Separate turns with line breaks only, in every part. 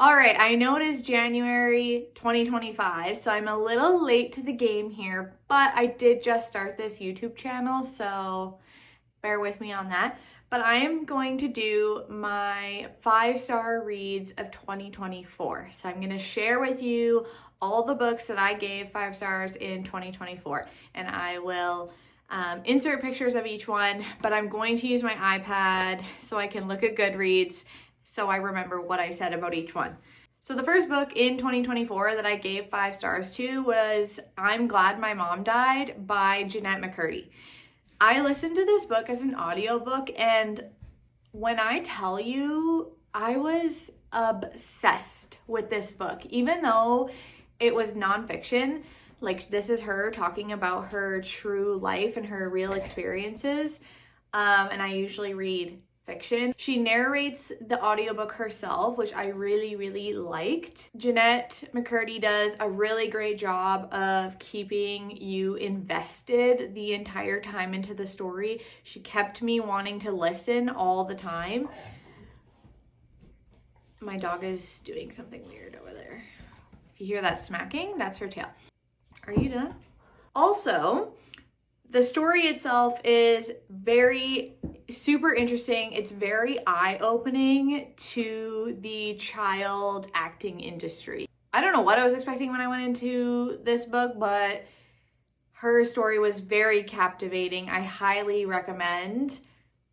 All right, I know it is January 2025, so I'm a little late to the game here, but I did just start this YouTube channel, so bear with me on that. But I am going to do my 5-star reads of 2024. So I'm going to share with you all the books that I gave 5 stars in 2024, and I will insert pictures of each one, but I'm going to use my iPad so I can look at Goodreads so I remember what I said about each one. So the first book in 2024 that I gave 5 stars to was I'm Glad My Mom Died by Jennette McCurdy. I listened to this book as an audiobook, and when I tell you, I was obsessed with this book. Even though it was nonfiction, like this is her talking about her true life and her real experiences, and I usually read fiction. She narrates the audiobook herself, which I really liked. Jennette McCurdy does a really great job of keeping you invested the entire time into the story. She kept me wanting to listen all the time. My dog is doing something weird over there. If you hear that smacking, that's her tail. Are you done? Also, the story itself is super interesting. It's very eye-opening to the child acting industry. I don't know what I was expecting when I went into this book, but her story was very captivating. I highly recommend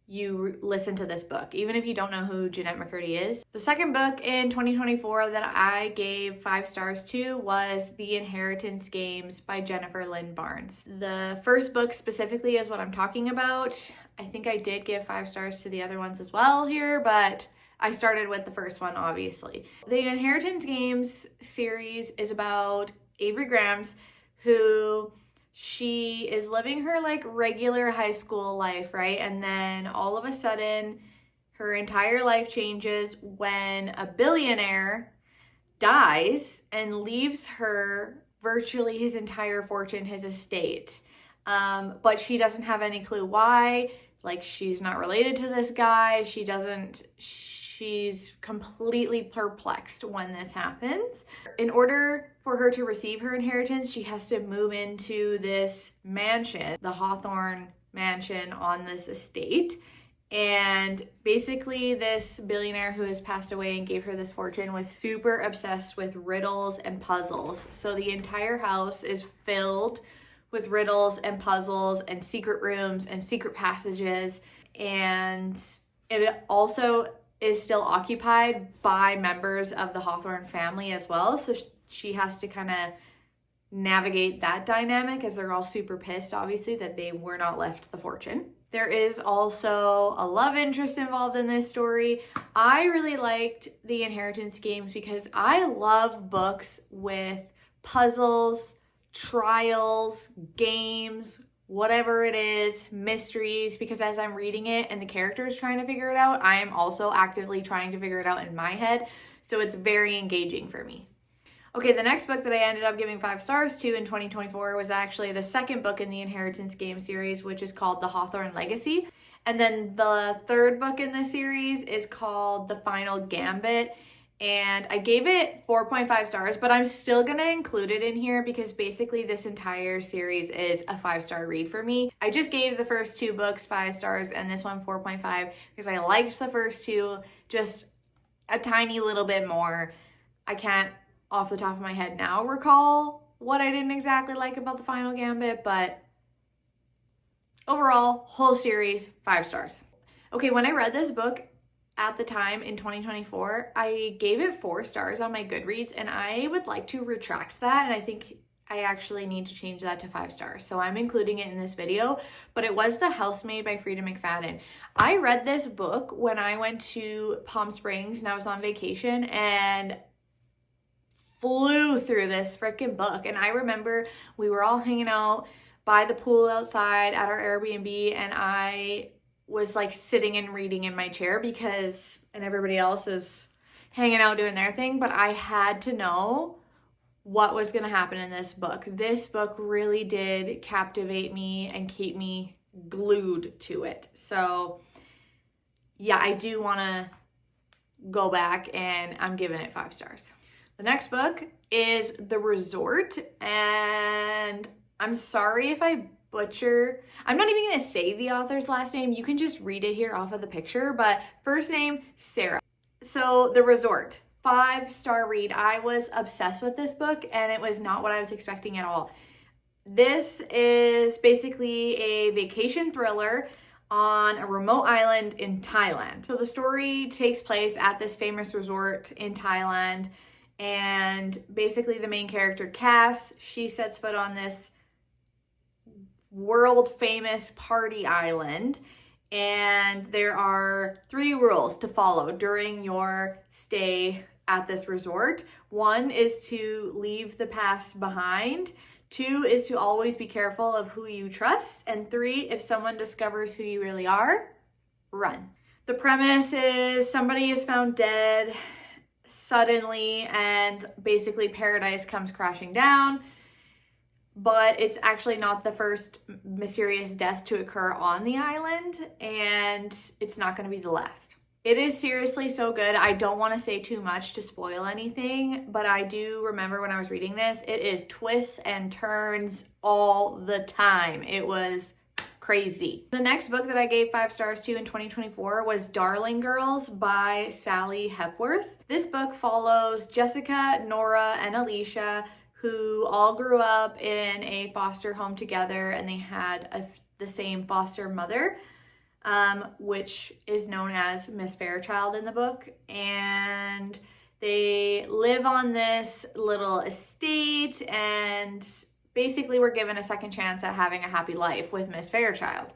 you listen to this book, even if you don't know who Jennette McCurdy is. The second book in 2024 that I gave 5 stars to was The Inheritance Games by Jennifer Lynn Barnes. The first book specifically is what I'm talking about. I think I did give 5 stars to the other ones as well here, but I started with the first one, obviously. The Inheritance Games series is about Avery Grams, who she is living her like regular high school life, right? And then all of a sudden, her entire life changes when a billionaire dies and leaves her virtually his entire fortune, his estate. But she doesn't have any clue why. Like, she's not related to this guy. She's completely perplexed when this happens. In order for her to receive her inheritance, she has to move into this mansion, the Hawthorne mansion on this estate. And basically this billionaire who has passed away and gave her this fortune was super obsessed with riddles and puzzles. So the entire house is filled with riddles and puzzles and secret rooms and secret passages. And it also is still occupied by members of the Hawthorne family as well. So she has to kind of navigate that dynamic as they're all super pissed, obviously, that they were not left the fortune. There is also a love interest involved in this story. I really liked The Inheritance Games because I love books with puzzles, trials, games, whatever it is, mysteries, because as I'm reading it and the character is trying to figure it out, I am also actively trying to figure it out in my head. So it's very engaging for me. Okay, the next book that I ended up giving 5 stars to in 2024 was actually the second book in the Inheritance Game series, which is called The Hawthorne Legacy. And then the third book in the series is called The Final Gambit. And I gave it 4.5 stars, but I'm still going to include it in here because basically this entire series is a 5-star read for me. I just gave the first 2 books 5 stars and this one 4.5 because I liked the first 2 just a tiny little bit more. I can't off the top of my head now recall what I didn't exactly like about The Final Gambit, but overall, whole series, 5 stars. Okay, when I read this book, at the time in 2024, I gave it 4 stars on my Goodreads, and I would like to retract that, and I think I actually need to change that to 5 stars. So I'm including it in this video, but it was The Housemaid by Freida McFadden. I read this book when I went to Palm Springs and I was on vacation and flew through this freaking book. And I remember we were all hanging out by the pool outside at our Airbnb, and I was like sitting and reading in my chair and everybody else is hanging out doing their thing, but I had to know what was going to happen in this book. This book really did captivate me and keep me glued to it. So yeah, I do want to go back and I'm giving it 5 stars. The next book is The Resort, and I'm sorry if I butcher. I'm not even going to say the author's last name. You can just read it here off of the picture, but first name, Sarah. So The Resort, 5-star read. I was obsessed with this book and it was not what I was expecting at all. This is basically a vacation thriller on a remote island in Thailand. So the story takes place at this famous resort in Thailand, and basically the main character, Cass, she sets foot on this world famous party island, and there are 3 rules to follow during your stay at this resort. 1 is to leave the past behind. 2 is to always be careful of who you trust. And 3, if someone discovers who you really are, run. The premise is somebody is found dead suddenly and basically paradise comes crashing down. But it's actually not the first mysterious death to occur on the island, and it's not going to be the last. It is seriously so good. I don't want to say too much to spoil anything, but I do remember when I was reading this, it is twists and turns all the time. It was crazy. The next book that I gave 5 stars to in 2024 was Darling Girls by Sally Hepworth. This book follows Jessica, Nora, and Alicia, who all grew up in a foster home together, and they had the same foster mother, which is known as Miss Fairchild in the book. And they live on this little estate and basically were given a second chance at having a happy life with Miss Fairchild.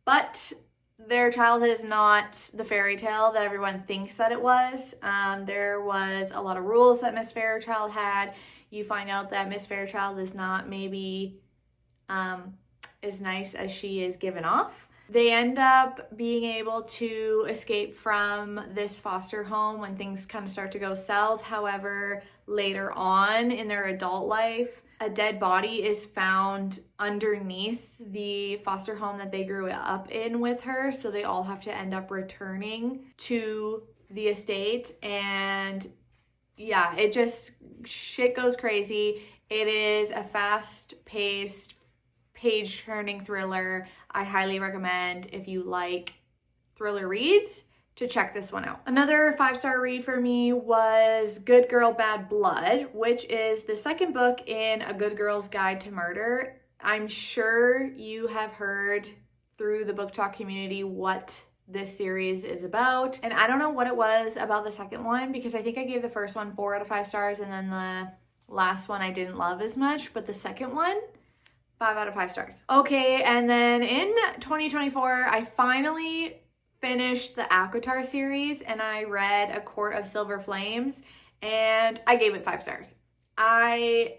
But their childhood is not the fairy tale that everyone thinks that it was. There was a lot of rules that Miss Fairchild had. You find out that Miss Fairchild is not maybe as nice as she is given off. They end up being able to escape from this foster home when things kind of start to go south. However, later on in their adult life, a dead body is found underneath the foster home that they grew up in with her. So they all have to end up returning to the estate. And yeah, it just, shit goes crazy. It is a fast-paced, page-turning thriller. I highly recommend, if you like thriller reads, to check this one out. Another 5-star read for me was Good Girl, Bad Blood, which is the second book in A Good Girl's Guide to Murder. I'm sure you have heard through the book talk community what this series is about. And I don't know what it was about the second one, because I think I gave the first one 4 out of 5 stars, and then the last one I didn't love as much, but the second one, 5 out of 5 stars. Okay, and then in 2024, I finally finished the ACOTAR series, and I read A Court of Silver Flames, and I gave it 5 stars. I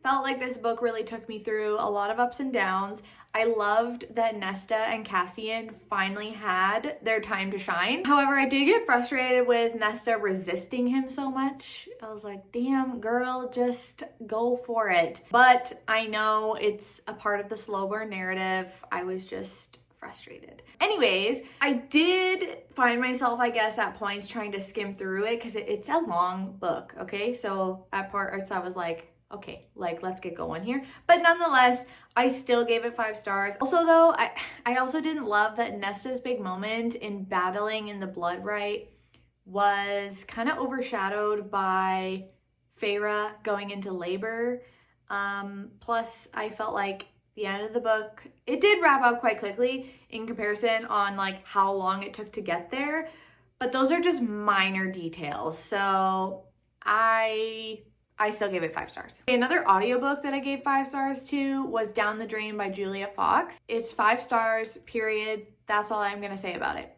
felt like this book really took me through a lot of ups and downs. I loved that Nesta and Cassian finally had their time to shine. However, I did get frustrated with Nesta resisting him so much. I was like, damn girl, just go for it. But I know it's a part of the slow burn narrative. I was just frustrated. Anyways, I did find myself, I guess, at points trying to skim through it because it's a long book, okay? So at parts I was like, okay, like let's get going here. But nonetheless, I still gave it 5 stars. Also though, I also didn't love that Nesta's big moment in battling in the blood right was kind of overshadowed by Feyre going into labor. Plus I felt like the end of the book, it did wrap up quite quickly in comparison on like how long it took to get there. But those are just minor details. So I still gave it 5 stars. Another audiobook that I gave 5 stars to was Down the Drain by Julia Fox. It's 5 stars, period. That's all I'm gonna say about it.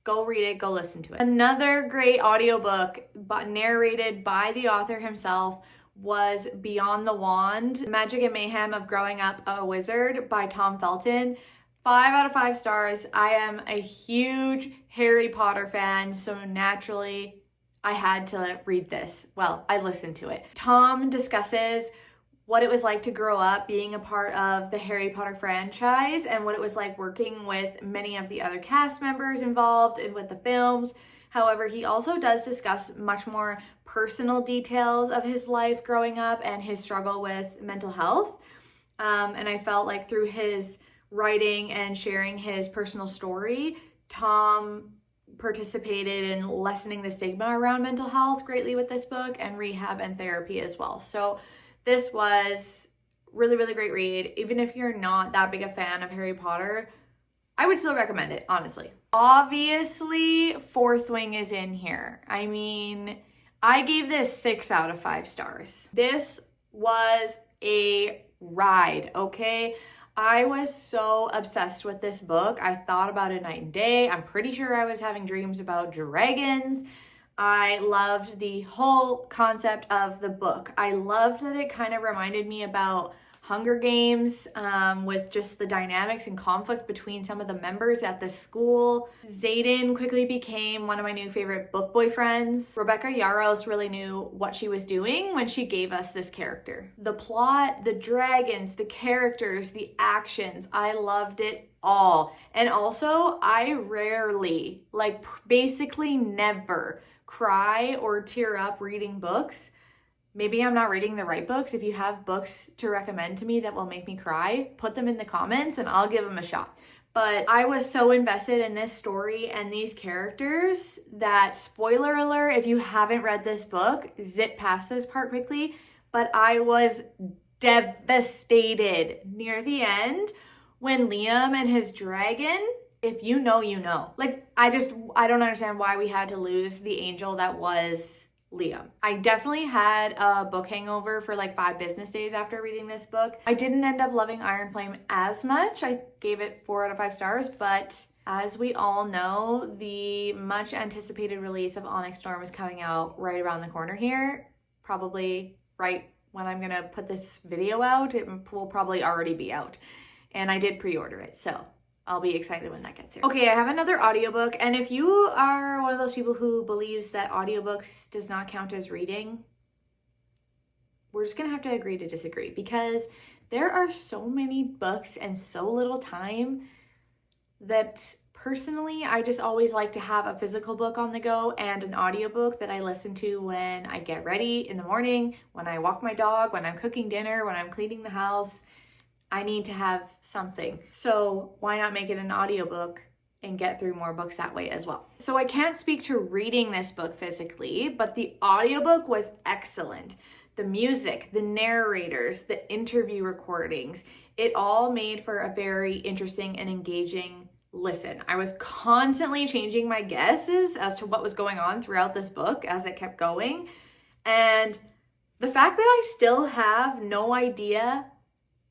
Go read it, go listen to it. Another great audiobook narrated by the author himself was Beyond the Wand, Magic and Mayhem of Growing Up a Wizard by Tom Felton. 5 out of 5 stars. I am a huge Harry Potter fan, so naturally I had to read this. Well, I listened to it. Tom discusses what it was like to grow up being a part of the Harry Potter franchise and what it was like working with many of the other cast members involved and with the films. However, he also does discuss much more personal details of his life growing up and his struggle with mental health. And I felt like through his writing and sharing his personal story, Tom participated in lessening the stigma around mental health greatly with this book, and rehab and therapy as well. So this was really, really great read. Even if you're not that big a fan of Harry Potter, I would still recommend it, honestly. Obviously, Fourth Wing is in here. I mean, I gave this 6 out of 5 stars. This was a ride, okay? I was so obsessed with this book. I thought about it night and day. I'm pretty sure I was having dreams about dragons. I loved the whole concept of the book. I loved that it kind of reminded me about Hunger Games, with just the dynamics and conflict between some of the members at the school. Xaden quickly became one of my new favorite book boyfriends. Rebecca Yarros really knew what she was doing when she gave us this character. The plot, the dragons, the characters, the actions, I loved it all. And also, I rarely, like basically never, cry or tear up reading books. Maybe I'm not reading the right books. If you have books to recommend to me that will make me cry, put them in the comments and I'll give them a shot. But I was so invested in this story and these characters that, spoiler alert, if you haven't read this book, zip past this part quickly. But I was devastated near the end when Liam and his dragon, if you know, you know. Like, I don't understand why we had to lose the angel that was Liam. I definitely had a book hangover for like 5 business days after reading this book. I didn't end up loving Iron Flame as much. I gave it 4 out of 5 stars, but as we all know, the much anticipated release of Onyx Storm is coming out right around the corner here. Probably right when I'm gonna put this video out, it will probably already be out. And I did pre-order it, so I'll be excited when that gets here. Okay, I have another audiobook, and if you are one of those people who believes that audiobooks does not count as reading, we're just gonna have to agree to disagree, because there are so many books and so little time that personally, I just always like to have a physical book on the go and an audiobook that I listen to when I get ready in the morning, when I walk my dog, when I'm cooking dinner, when I'm cleaning the house. I need to have something. So why not make it an audiobook and get through more books that way as well? So I can't speak to reading this book physically, but the audiobook was excellent. The music, the narrators, the interview recordings, it all made for a very interesting and engaging listen. I was constantly changing my guesses as to what was going on throughout this book as it kept going. And the fact that I still have no idea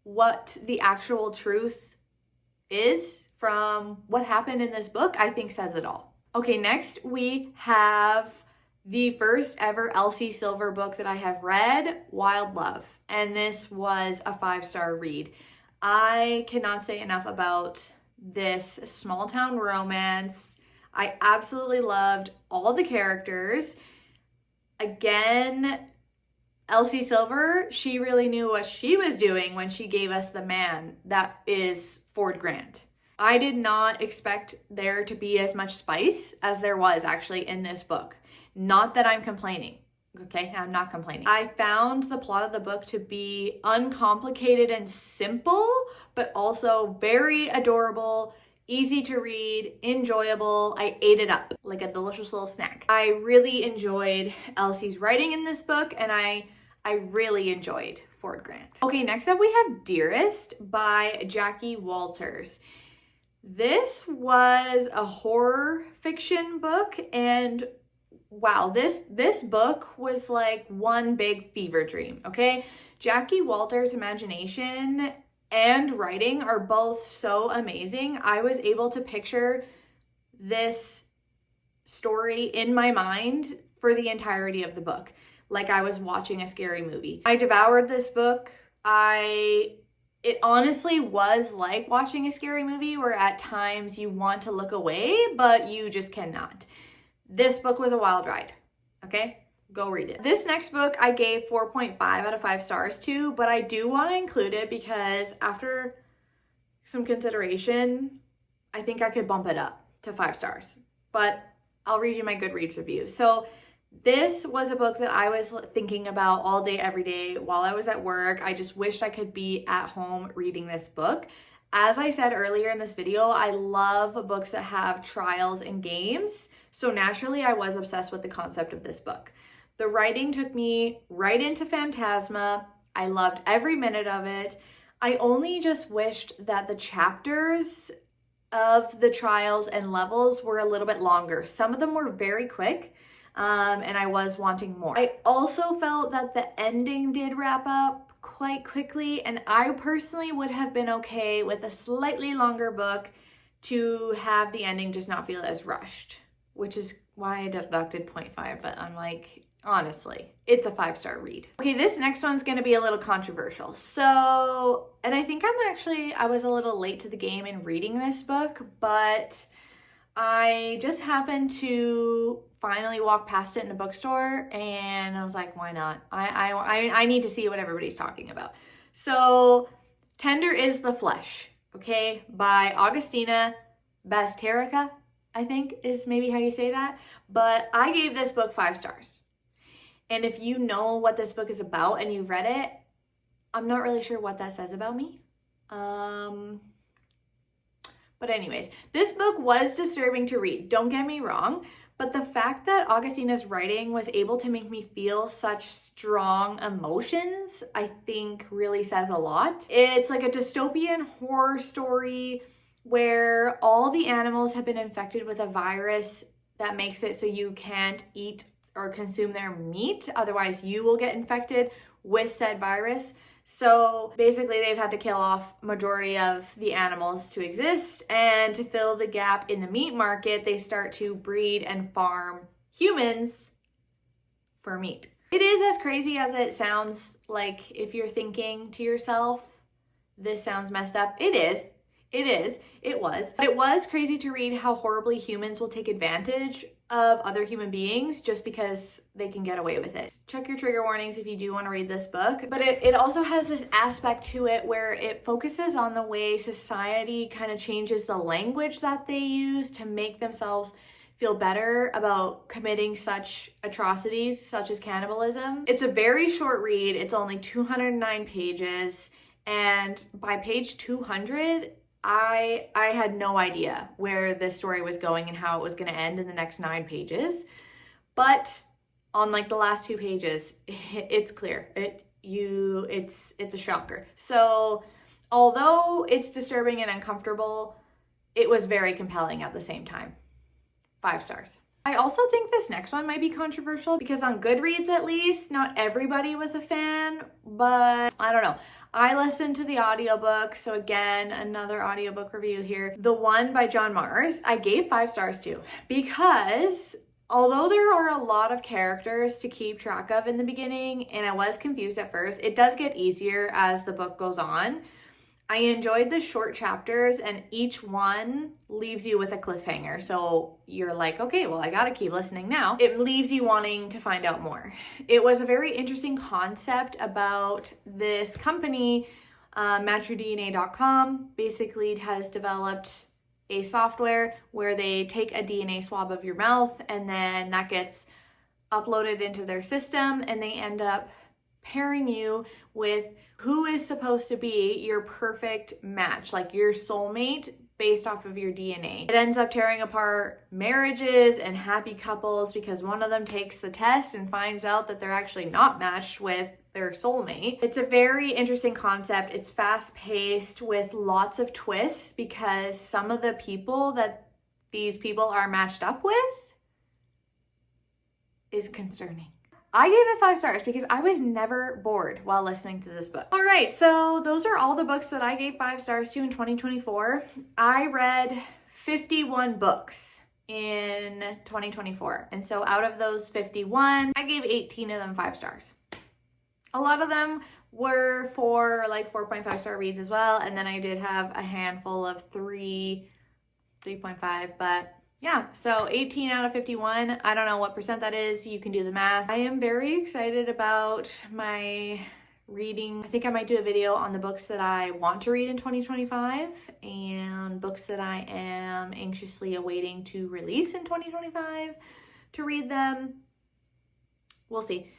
what the actual truth is from what happened in this book, I think says it all. Okay, next we have the first ever Elsie Silver book that I have read, Wild Love. And this was a 5-star read. I cannot say enough about this small town romance. I absolutely loved all the characters. Again, Elsie Silver, she really knew what she was doing when she gave us the man that is Ford Grant. I did not expect there to be as much spice as there was actually in this book. Not that I'm complaining, okay? I'm not complaining. I found the plot of the book to be uncomplicated and simple, but also very adorable, easy to read, enjoyable. I ate it up like a delicious little snack. I really enjoyed Elsie's writing in this book, and I really enjoyed Ford Grant. Okay, next up we have Dearest by Jackie Walters. This was a horror fiction book, and wow, this book was like one big fever dream, okay? Jackie Walters' imagination and writing are both so amazing. I was able to picture this story in my mind for the entirety of the book, like I was watching a scary movie. I devoured this book. It honestly was like watching a scary movie where at times you want to look away, but you just cannot. This book was a wild ride, okay? Go read it. This next book I gave 4.5 out of 5 stars to, but I do want to include it because after some consideration, I think I could bump it up to 5 stars. But I'll read you my Goodreads review. So this was a book that I was thinking about all day, every day while I was at work. I just wished I could be at home reading this book. As I said earlier in this video, I love books that have trials and games. So naturally, I was obsessed with the concept of this book. The writing took me right into Phantasma. I loved every minute of it. I only just wished that the chapters of the trials and levels were a little bit longer. Some of them were very quick, and I was wanting more. I also felt that the ending did wrap up quite quickly, and I personally would have been okay with a slightly longer book to have the ending just not feel as rushed, which is why I deducted 0.5, but I'm like, honestly, it's a 5-star read. Okay, this next one's gonna be a little controversial. So, and I think I was a little late to the game in reading this book, but I just happened to finally walk past it in a bookstore and I was like, why not? I need to see what everybody's talking about. So, Tender is the Flesh, okay, by Augustina Bazterrica, I think is maybe how you say that. But I gave this book 5 stars. And if you know what this book is about and you've read it, I'm not really sure what that says about me. But anyways, this book was disturbing to read, don't get me wrong, but the fact that Augustina's writing was able to make me feel such strong emotions, I think really says a lot. It's like a dystopian horror story where all the animals have been infected with a virus that makes it so you can't eat or consume their meat, otherwise you will get infected with said virus. So basically they've had to kill off majority of the animals to exist, and to fill the gap in the meat market, they start to breed and farm humans for meat. It is as crazy as it sounds. Like, if you're thinking to yourself, this sounds messed up, it is. It was. But it was crazy to read how horribly humans will take advantage of other human beings just because they can get away with it. Check your trigger warnings if you do want to read this book. But it also has this aspect to it where it focuses on the way society kind of changes the language that they use to make themselves feel better about committing such atrocities, such as cannibalism. It's a very short read. It's only 209 pages. And by page 200, I had no idea where this story was going and how it was going to end in the next 9 pages. But on like the last 2 pages, it's clear. It's a shocker. So although it's disturbing and uncomfortable, it was very compelling at the same time. 5 stars. I also think this next one might be controversial because on Goodreads, at least, not everybody was a fan, but I don't know. I listened to the audiobook, so again, another audiobook review here. The One by John Marrs, I gave 5 stars to, because although there are a lot of characters to keep track of in the beginning, and I was confused at first, it does get easier as the book goes on. I enjoyed the short chapters, and each one leaves you with a cliffhanger. So you're like, okay, well, I gotta keep listening now. It leaves you wanting to find out more. It was a very interesting concept about this company, MatchYourDNA.com, basically has developed a software where they take a DNA swab of your mouth, and then that gets uploaded into their system, and they end up pairing you with who is supposed to be your perfect match, like your soulmate based off of your DNA. It ends up tearing apart marriages and happy couples because one of them takes the test and finds out that they're actually not matched with their soulmate. It's a very interesting concept. It's fast-paced with lots of twists because some of the people that these people are matched up with is concerning. I gave it 5 stars because I was never bored while listening to this book. All right, so those are all the books that I gave 5 stars to in 2024. I read 51 books in 2024. And so out of those 51, I gave 18 of them 5 stars. A lot of them were for like 4.5 star reads as well. And then I did have a handful of 3.5, but yeah, so 18 out of 51. I don't know what percent that is. You can do the math. I am very excited about my reading. I think I might do a video on the books that I want to read in 2025 and books that I am anxiously awaiting to release in 2025 to read them. We'll see.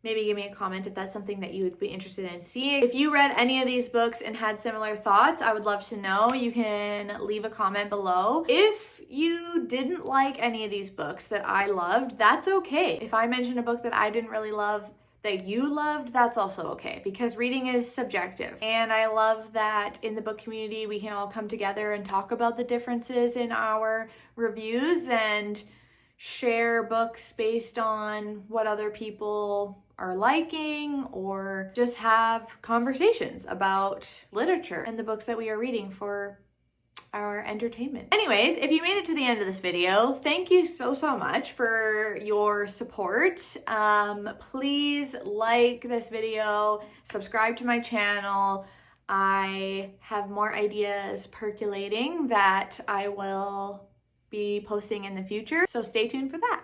Maybe give me a comment if that's something that you would be interested in seeing. If you read any of these books and had similar thoughts, I would love to know. You can leave a comment below. If you didn't like any of these books that I loved, that's okay. If I mentioned a book that I didn't really love that you loved, that's also okay, because reading is subjective. And I love that in the book community, we can all come together and talk about the differences in our reviews and share books based on what other people are liking, or just have conversations about literature and the books that we are reading for our entertainment. Anyways, if you made it to the end of this video, thank you so much for your support. Please like this video, subscribe to my channel. I have more ideas percolating that I will be posting in the future, so stay tuned for that.